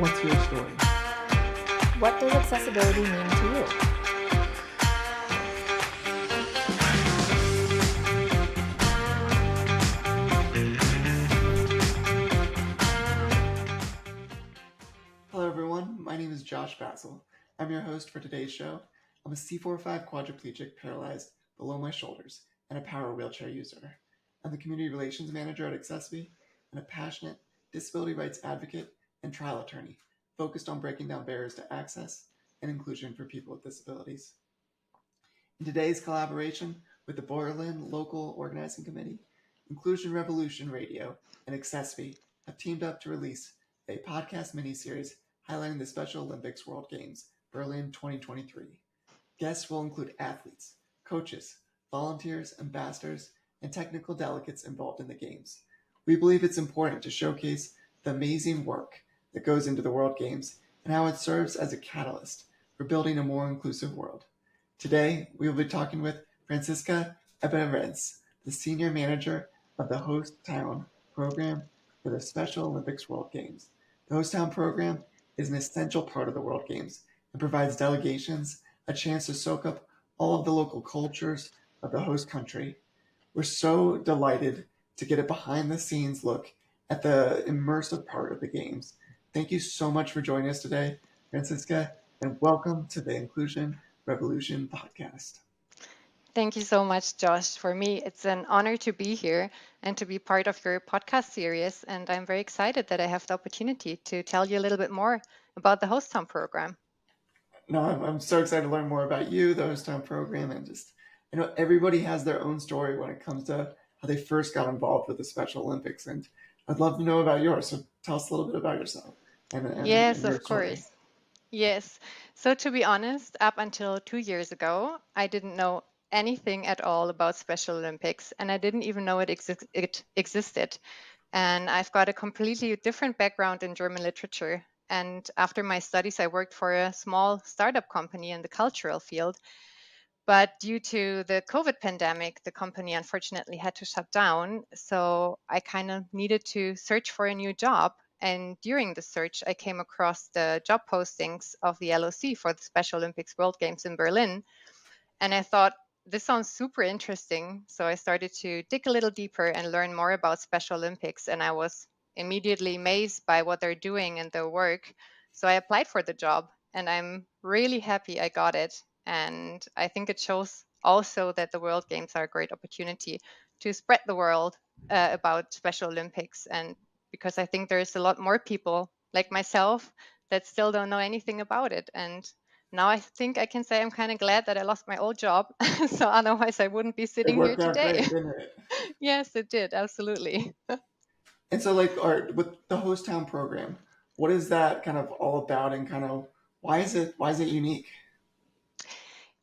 What's your story? What does accessibility mean to you? Hello everyone, my name is Josh Basil. I'm your host for today's show. I'm a C4-5 quadriplegic paralyzed below my shoulders and a power wheelchair user. I'm the Community Relations Manager at accessiBe and a passionate disability rights advocate and trial attorney focused on breaking down barriers to access and inclusion for people with disabilities. In today's collaboration with the Berlin Local Organizing Committee, Inclusion Revolution Radio and accessiBe have teamed up to release a podcast miniseries highlighting the Special Olympics World Games Berlin 2023. Guests will include athletes, coaches, volunteers, ambassadors, and technical delegates involved in the Games. We believe it's important to showcase the amazing work that goes into the World Games and how it serves as a catalyst for building a more inclusive world. Today, we will be talking with Franziska Eberenz, the Senior Manager of the Host Town Program for the Special Olympics World Games. The Host Town Program is an essential part of the World Games and provides delegations a chance to soak up all of the local cultures of the host country. We're so delighted to get a behind-the-scenes look at the immersive part of the Games. Thank you so much for joining us today, Francisca, and welcome to the Inclusion Revolution podcast. Thank you so much, Josh. For me, it's an honor to be here and to be part of your podcast series. And I'm very excited that I have the opportunity to tell you a little bit more about the Host Town program. No, I'm so excited to learn more about you, the Host Town program, and just, everybody has their own story when it comes to how they first got involved with the Special Olympics. And I'd love to know about yours. So tell us a little bit about yourself. Yes, of course. Yes. So to be honest, up until 2 years ago, I didn't know anything at all about Special Olympics, and I didn't even know it existed. And I've got a completely different background in German literature. And after my studies, I worked for a small startup company in the cultural field. But due to the COVID pandemic, the company unfortunately had to shut down. So I kind of needed to search for a new job. And during the search, I came across the job postings of the LOC for the Special Olympics World Games in Berlin. And I thought, this sounds super interesting. So I started to dig a little deeper and learn more about Special Olympics. And I was immediately amazed by what they're doing and their work. So I applied for the job, and I'm really happy I got it. And I think it shows also that the World Games are a great opportunity to spread the world about Special Olympics. And because I think there's a lot more people like myself that still don't know anything about it. And now I think I can say I'm kind of glad that I lost my old job. So otherwise I wouldn't be sitting here today. Great, didn't it? Yes, it did. Absolutely. And so with the Host Town program, what is that kind of all about, and kind of why is it unique?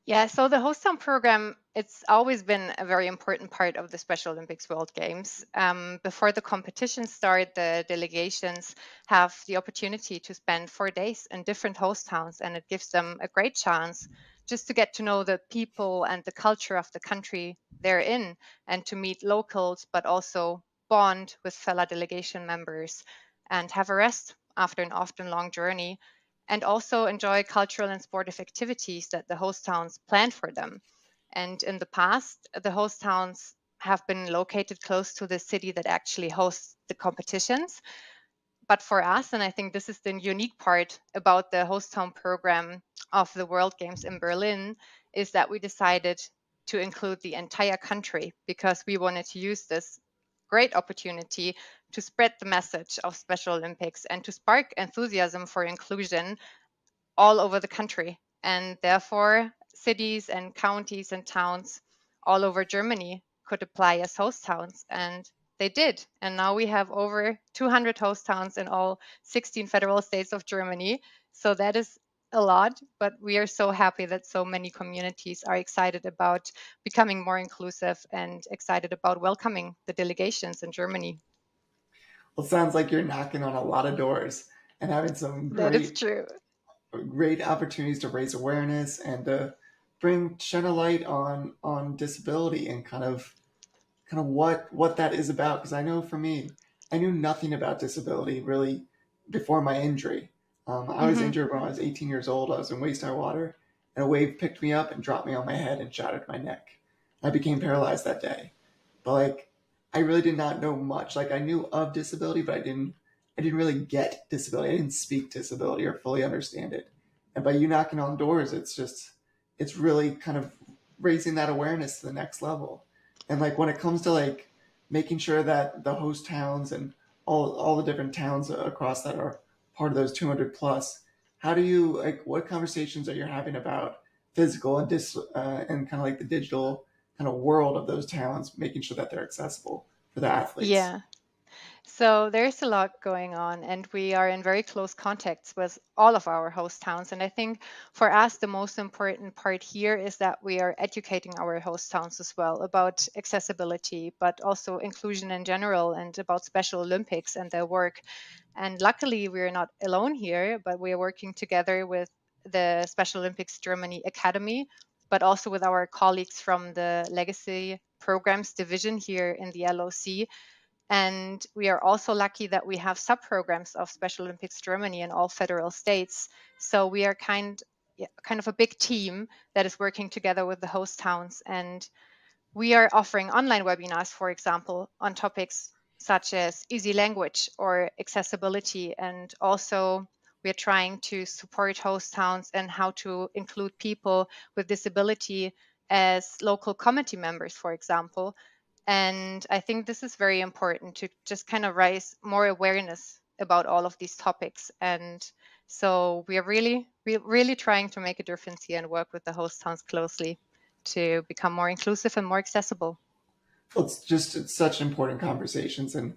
Yeah, so the Host Town program, it's always been a very important part of the Special Olympics World Games. Before the competition start, the delegations have the opportunity to spend 4 days in different host towns, and it gives them a great chance just to get to know the people and the culture of the country they're in, and to meet locals, but also bond with fellow delegation members and have a rest after an often long journey, and also enjoy cultural and sportive activities that the host towns plan for them. And in the past, the host towns have been located close to the city that actually hosts the competitions. But for us, and I think this is the unique part about the host town program of the World Games in Berlin, is that we decided to include the entire country because we wanted to use this great opportunity to spread the message of Special Olympics and to spark enthusiasm for inclusion all over the country. And therefore, cities and counties and towns all over Germany could apply as host towns, and they did. And now we have over 200 host towns in all 16 federal states of Germany. So that is a lot, but we are so happy that so many communities are excited about becoming more inclusive and excited about welcoming the delegations in Germany. Well, it sounds like you're knocking on a lot of doors and having some great opportunities to raise awareness and to shed a light on disability and kind of what that is about. Because I know for me, I knew nothing about disability really before my injury. I was injured when I was 18 years old. I was in waist high water, and a wave picked me up and dropped me on my head and shattered my neck. I became paralyzed that day. But like, I really did not know much. Like, I knew of disability, but I didn't really get disability. I didn't speak disability or fully understand it. And by you knocking on doors, it's really kind of raising that awareness to the next level. And like when it comes to like making sure that the host towns and all the different towns across that are part of those 200 plus, how do you like what conversations are you having about physical and kind of like the digital kind of world of those towns, making sure that they're accessible for the athletes? Yeah. So there's a lot going on, and we are in very close contacts with all of our host towns. And I think for us, the most important part here is that we are educating our host towns as well about accessibility, but also inclusion in general and about Special Olympics and their work. And luckily, we're not alone here, but we are working together with the Special Olympics Germany Academy, but also with our colleagues from the Legacy Programs Division here in the LOC. And we are also lucky that we have sub-programs of Special Olympics Germany in all federal states. So we are kind of a big team that is working together with the host towns. And we are offering online webinars, for example, on topics such as easy language or accessibility. And also we are trying to support host towns and how to include people with disability as local committee members, for example. And I think this is very important to just kind of raise more awareness about all of these topics. And so we are really trying to make a difference here and work with the host towns closely to become more inclusive and more accessible. Well, it's such important conversations, and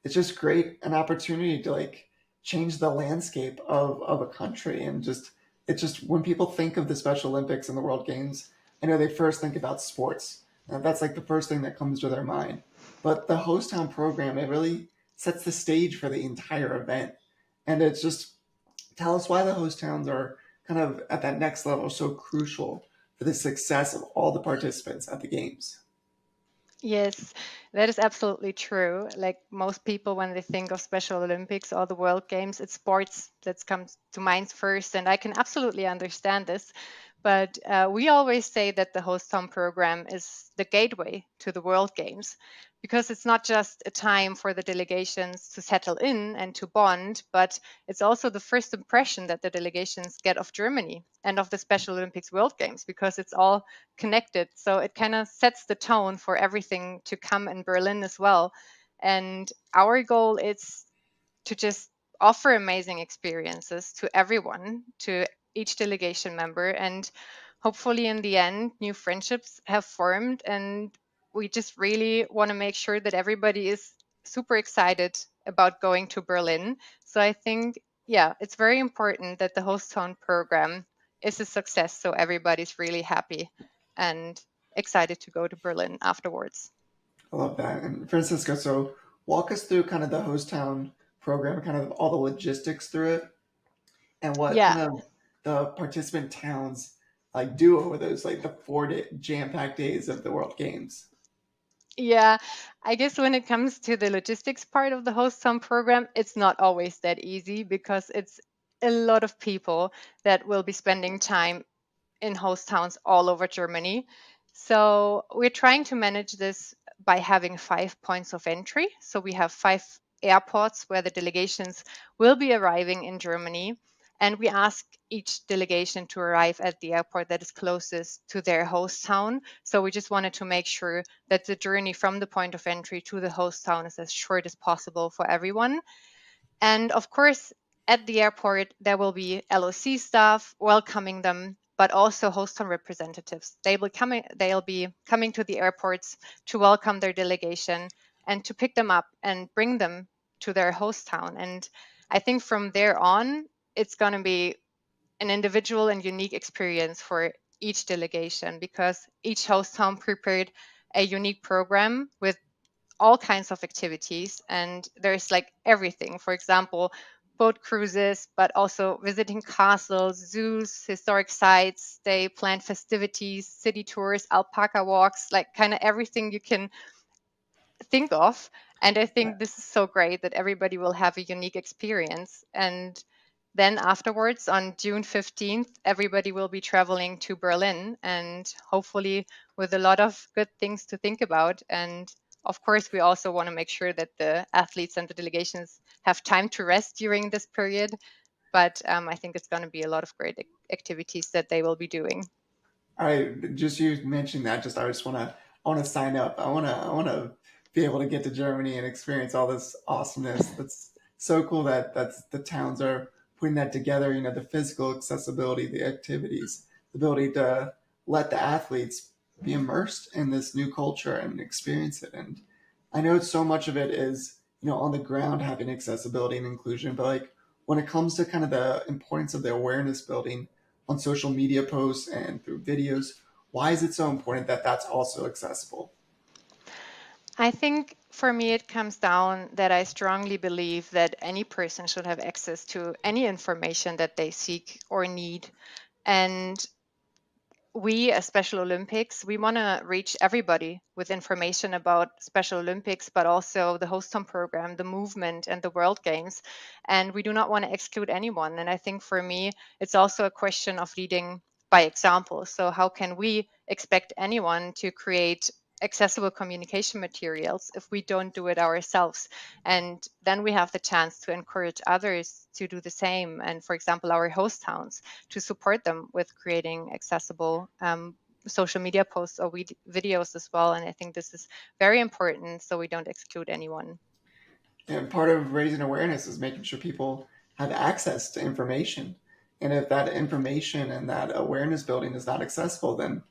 it's just great an opportunity to like change the landscape of a country. And just it's just when people think of the Special Olympics and the World Games, I know they first think about sports. That's like the first thing that comes to their mind. But the host town program, it really sets the stage for the entire event. And it's just tell us why the host towns are kind of at that next level so crucial for the success of all the participants at the games. Yes, that is absolutely true. Like most people, when they think of Special Olympics or the World Games, it's sports that comes to mind first. And I can absolutely understand this. But we always say that the host town program is the gateway to the World Games because it's not just a time for the delegations to settle in and to bond, but it's also the first impression that the delegations get of Germany and of the Special Olympics World Games because it's all connected. So it kind of sets the tone for everything to come in Berlin as well. And our goal is to just offer amazing experiences to everyone, to each delegation member. And hopefully, in the end, new friendships have formed. And we just really want to make sure that everybody is super excited about going to Berlin. So I think, yeah, it's very important that the host town program is a success. So everybody's really happy and excited to go to Berlin afterwards. I love that. And Francisco, so walk us through kind of the host town program, kind of all the logistics through it, and what Yeah. kind of the participant towns like do over those like the 4 day jam-packed days of the World Games. Yeah, I guess when it comes to the logistics part of the host town program, it's not always that easy because it's a lot of people that will be spending time in host towns all over Germany. So we're trying to manage this by having 5 points of entry. So we have 5 airports where the delegations will be arriving in Germany. And we ask each delegation to arrive at the airport that is closest to their host town. So we just wanted to make sure that the journey from the point of entry to the host town is as short as possible for everyone. And of course, at the airport, there will be LOC staff welcoming them, but also host town representatives. They'll be coming to the airports to welcome their delegation and to pick them up and bring them to their host town. And I think from there on, it's going to be an individual and unique experience for each delegation because each host town prepared a unique program with all kinds of activities, and there's like everything. For example, boat cruises, but also visiting castles, zoos, historic sites. They plan festivities, city tours, alpaca walks, like kind of everything you can think of. And I think this is so great that everybody will have a unique experience. And then afterwards, on June 15th, everybody will be traveling to Berlin, and hopefully with a lot of good things to think about. And of course, we also want to make sure that the athletes and the delegations have time to rest during this period. But I think it's going to be a lot of great activities that they will be doing. I just you mentioned that. Just I just want to sign up. I want to be able to get to Germany and experience all this awesomeness. That's so cool that the towns are putting that together. You know, the physical accessibility, the activities, the ability to let the athletes be immersed in this new culture and experience it. And I know so much of it is, you know, on the ground having accessibility and inclusion, but like when it comes to kind of the importance of the awareness building on social media posts and through videos, why is it so important that that's also accessible? I think for me, it comes down that I strongly believe that any person should have access to any information that they seek or need. And we as Special Olympics, we want to reach everybody with information about Special Olympics, but also the host home program, the movement, and the World Games. And we do not want to exclude anyone. And I think for me, it's also a question of leading by example. So, how can we expect anyone to create accessible communication materials if we don't do it ourselves? And then we have the chance to encourage others to do the same. And for example, our host towns to support them with creating accessible social media posts or videos as well. And I think this is very important so we don't exclude anyone. And part of raising awareness is making sure people have access to information. And if that information and that awareness building is not accessible, then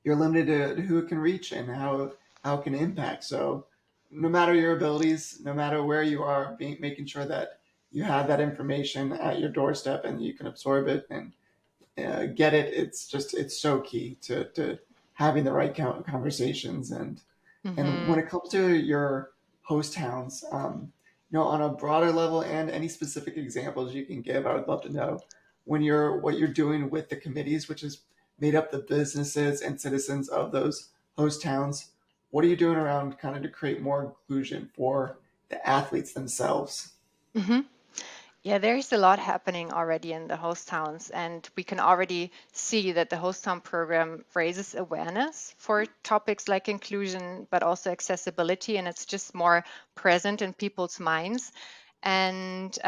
you're limited to who it can reach and how it can impact. So no matter your abilities, no matter where you are, making sure that you have that information at your doorstep and you can absorb it and get it. It's so key to having the right conversations. And when Mm-hmm. it comes to your host towns, you know, on a broader level and any specific examples you can give, I would love to know when you're what you're doing with the committees, which is made up the businesses and citizens of those host towns. What are you doing around kind of to create more inclusion for the athletes themselves? Mm-hmm. Yeah, there's a lot happening already in the host towns, and we can already see that the host town program raises awareness for topics like inclusion, but also accessibility, and it's just more present in people's minds. And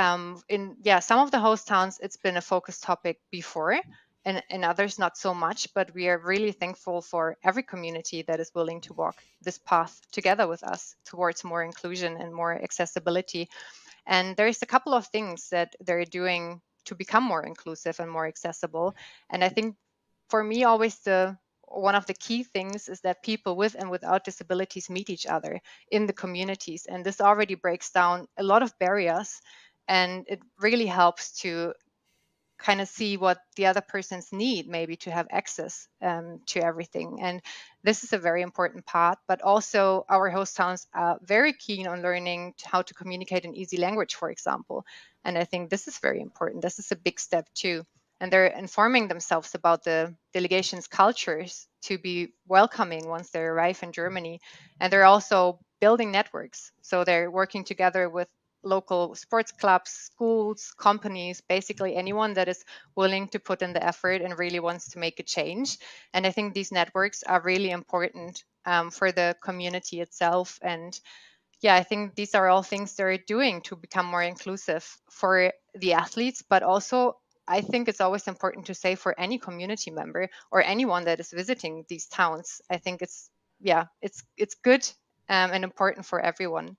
in some of the host towns, it's been a focus topic before, and in others not so much. But we are really thankful for every community that is willing to walk this path together with us towards more inclusion and more accessibility. And there's a couple of things that they're doing to become more inclusive and more accessible. And I think for me, always the one of the key things is that people with and without disabilities meet each other in the communities. And this already breaks down a lot of barriers. And it really helps to kind of see what the other persons need, maybe to have access to everything. And this is a very important part. But also, our host towns are very keen on learning how to communicate in easy language, for example. And I think this is very important. This is a big step too. And they're informing themselves about the delegations' cultures to be welcoming once they arrive in Germany. And they're also building networks. So they're working together with local sports clubs, schools, companies, basically anyone that is willing to put in the effort and really wants to make a change. And I think these networks are really important for the community itself. And yeah, I think these are all things they're doing to become more inclusive for the athletes, but also I think it's always important to say for any community member or anyone that is visiting these towns. I think it's good and important for everyone.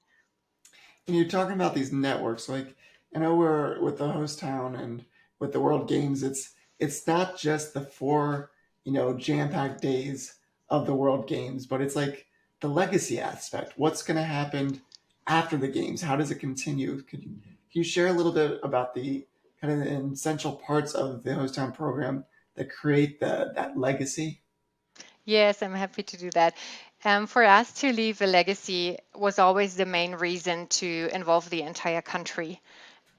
And you're talking about these networks, like I know we're with the host town and with the World Games, it's not just the four, you know, jam-packed days of the World Games, but it's like the legacy aspect. What's going to happen after the games? How does it continue? Can you share a little bit about the kind of the essential parts of the host town program that create that legacy? Yes, I'm happy to do that. For us to leave a legacy was always the main reason to involve the entire country.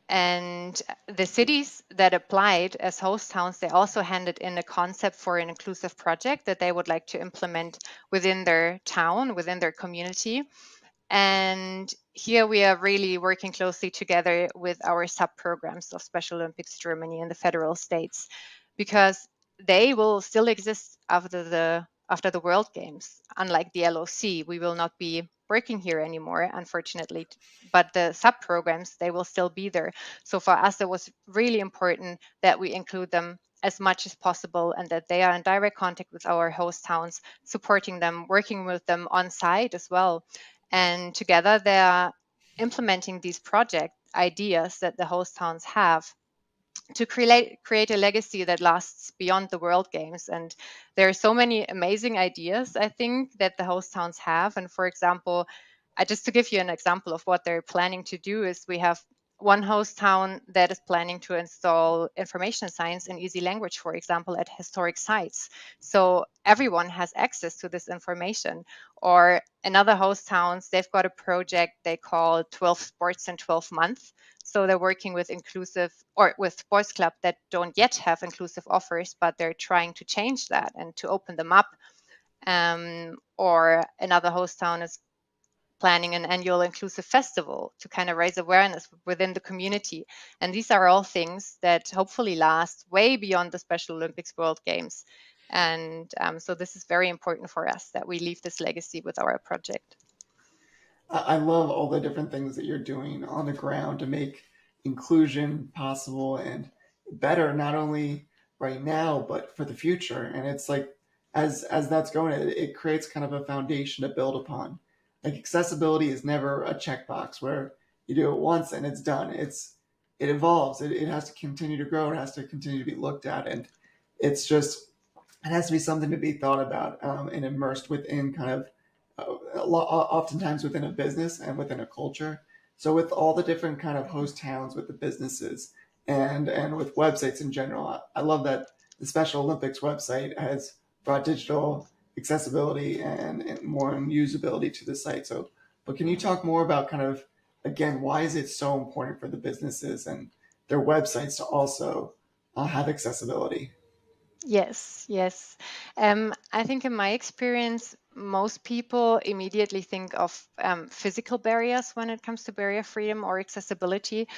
And the cities that applied as host towns, they also handed in a concept for an inclusive project that they would like to implement within their town, within their community. And here we are really working closely together with our sub-programs of Special Olympics Germany and the federal states, because they will still exist after the World Games. Unlike the LOC, we will not be working here anymore, unfortunately, but the sub-programs, they will still be there. So for us, it was really important that we include them as much as possible and that they are in direct contact with our host towns, supporting them, working with them on site as well. And together they are implementing these project ideas that the host towns have to create a legacy that lasts beyond the World Games. And there are so many amazing ideas, I think, that the host towns have. And for example, just to give you an example of what they're planning to do is we have one host town that is planning to install information science in easy language, for example, at historic sites. So everyone has access to this information. Or another host towns, they've got a project they call 12 Sports in 12 Months. So they're working with inclusive or with sports club that don't yet have inclusive offers, but they're trying to change that and to open them up. Or another host town is planning an annual inclusive festival to kind of raise awareness within the community. And these are all things that hopefully last way beyond the Special Olympics World Games. And so this is very important for us that we leave this legacy with our project. I love all the different things that you're doing on the ground to make inclusion possible and better, not only right now, but for the future. And it's like, as that's going, it creates kind of a foundation to build upon. Like accessibility is never a checkbox where you do it once and it's done. It evolves. It has to continue to grow. It has to continue to be looked at. And it's just, it has to be something to be thought about and immersed within kind of oftentimes within a business and within a culture. So with all the different kind of host towns with the businesses and with websites in general, I love that the Special Olympics website has brought digital accessibility and more usability to the site. So, but can you talk more about kind of, again, why is it so important for the businesses and their websites to also have accessibility? Yes, yes. I think in my experience, most people immediately think of physical barriers when it comes to barrier freedom or accessibility.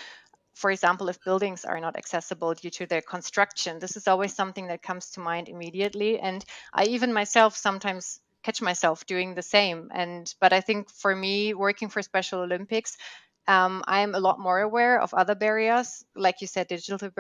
For example, if buildings are not accessible due to their construction, this is always something that comes to mind immediately. And I even myself sometimes catch myself doing the same. But I think for me, working for Special Olympics, I am a lot more aware of other barriers, like you said, digital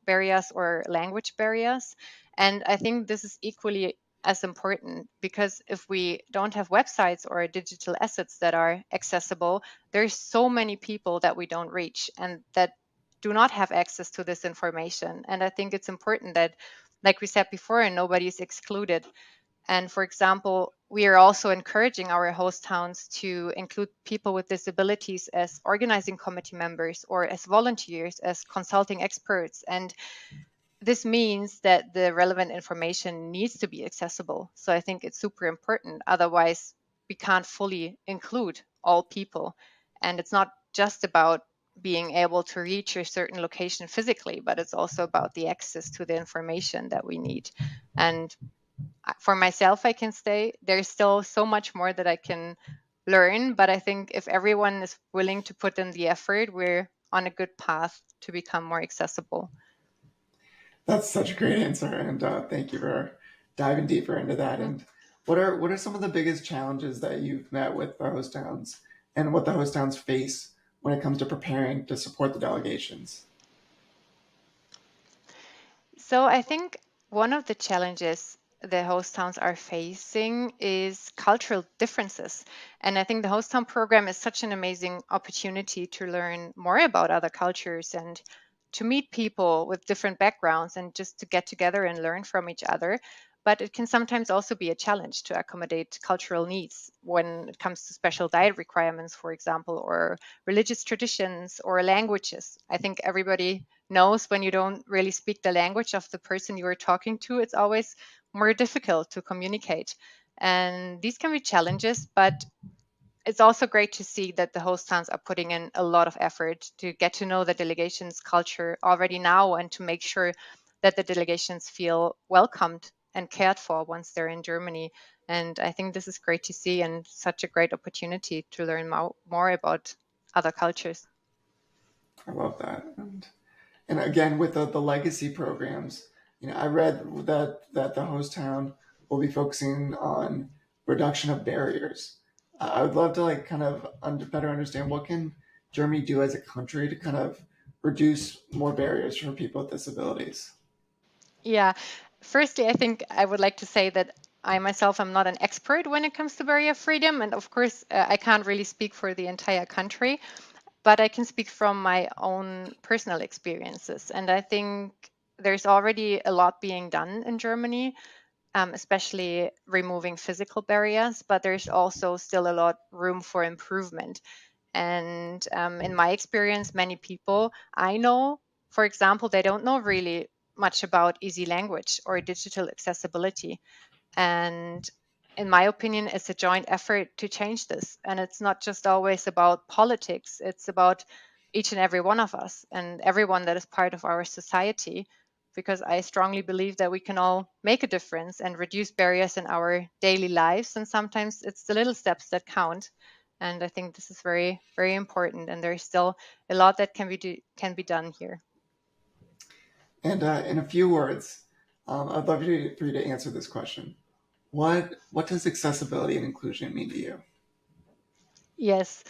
barriers or language barriers. And I think this is equally as important because if we don't have websites or digital assets that are accessible, there's so many people that we don't reach and that do not have access to this information. And I think it's important that, like we said before, nobody is excluded. And for example, we are also encouraging our host towns to include people with disabilities as organizing committee members or as volunteers, as consulting experts. And this means that the relevant information needs to be accessible. So I think it's super important. Otherwise, we can't fully include all people. And it's not just about being able to reach a certain location physically, but it's also about the access to the information that we need. And for myself, I can say there's still so much more that I can learn. But I think if everyone is willing to put in the effort, we're on a good path to become more accessible. That's such a great answer, and thank you for diving deeper into that. And what are some of the biggest challenges that you've met with the host towns, and what the host towns face when it comes to preparing to support the delegations? So I think one of the challenges the host towns are facing is cultural differences. And I think the host town program is such an amazing opportunity to learn more about other cultures and to meet people with different backgrounds and just to get together and learn from each other. But it can sometimes also be a challenge to accommodate cultural needs when it comes to special diet requirements, for example, or religious traditions or languages. I think everybody knows when you don't really speak the language of the person you are talking to, it's always more difficult to communicate. And these can be challenges, but it's also great to see that the host towns are putting in a lot of effort to get to know the delegation's culture already now and to make sure that the delegations feel welcomed and cared for once they're in Germany. And I think this is great to see and such a great opportunity to learn more about other cultures. I love that. And again, with the legacy programs, I read that the host town will be focusing on reduction of barriers. I would love to like kind of better understand what can Germany do as a country to kind of reduce more barriers for people with disabilities. Yeah. Firstly, I think I would like to say that I myself am not an expert when it comes to barrier freedom. And of course, I can't really speak for the entire country, but I can speak from my own personal experiences. And I think there's already a lot being done in Germany, especially removing physical barriers, but there's also still a lot room for improvement. And in my experience, many people I know, for example, they don't know really much about easy language or digital accessibility. And in my opinion, it's a joint effort to change this. And it's not just always about politics, it's about each and every one of us and everyone that is part of our society. Because I strongly believe that we can all make a difference and reduce barriers in our daily lives. And sometimes it's the little steps that count. And I think this is very, very important. And there's still a lot that can be done here. And in a few words, I'd love for you to answer this question. What does accessibility and inclusion mean to you? Yes.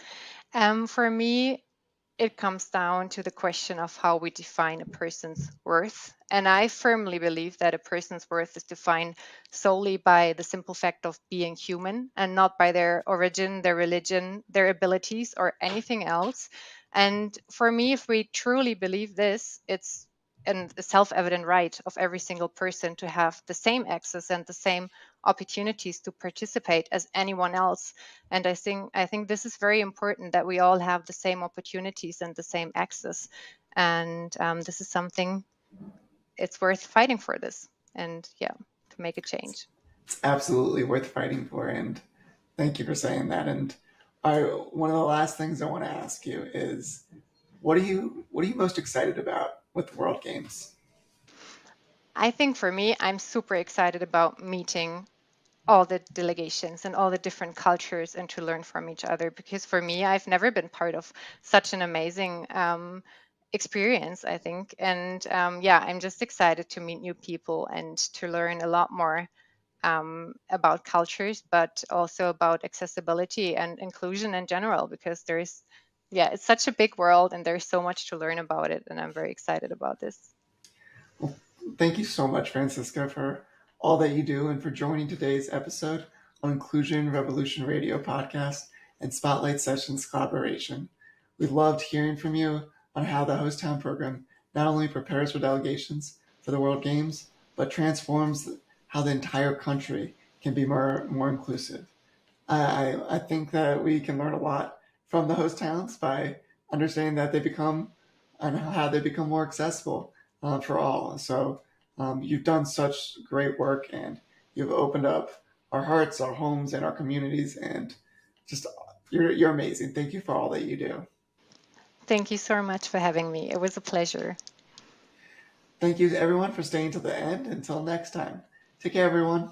For me, it comes down to the question of how we define a person's worth. And I firmly believe that a person's worth is defined solely by the simple fact of being human and not by their origin, their religion, their abilities, or anything else. And for me, if we truly believe this, it's a self-evident right of every single person to have the same access and the same opportunities to participate as anyone else. And I think this is very important, that we all have the same opportunities and the same access. And this is something, it's worth fighting for this, and yeah, to make a change. It's absolutely worth fighting for, and thank you for saying that. And one of the last things I want to ask you is, what are you most excited about with the World Games? I think for me, I'm super excited about meeting all the delegations and all the different cultures and to learn from each other, because for me, I've never been part of such an amazing experience, I think. And yeah, I'm just excited to meet new people and to learn a lot more about cultures, but also about accessibility and inclusion in general, because yeah, it's such a big world and there's so much to learn about it. And I'm very excited about this. Well, thank you so much, Francisca, for all that you do and for joining today's episode on Inclusion Revolution Radio podcast and Spotlight Sessions collaboration. We loved hearing from you on how the Host Town program not only prepares for delegations for the World Games, but transforms how the entire country can be more inclusive. I think that we can learn a lot from the host towns by understanding that they become and how they become more accessible for all. So you've done such great work, and you've opened up our hearts, our homes, and our communities, and just you're amazing. Thank you for all that you do. Thank you so much for having me. It was a pleasure. Thank you to everyone for staying till the end. Until next time, take care, everyone.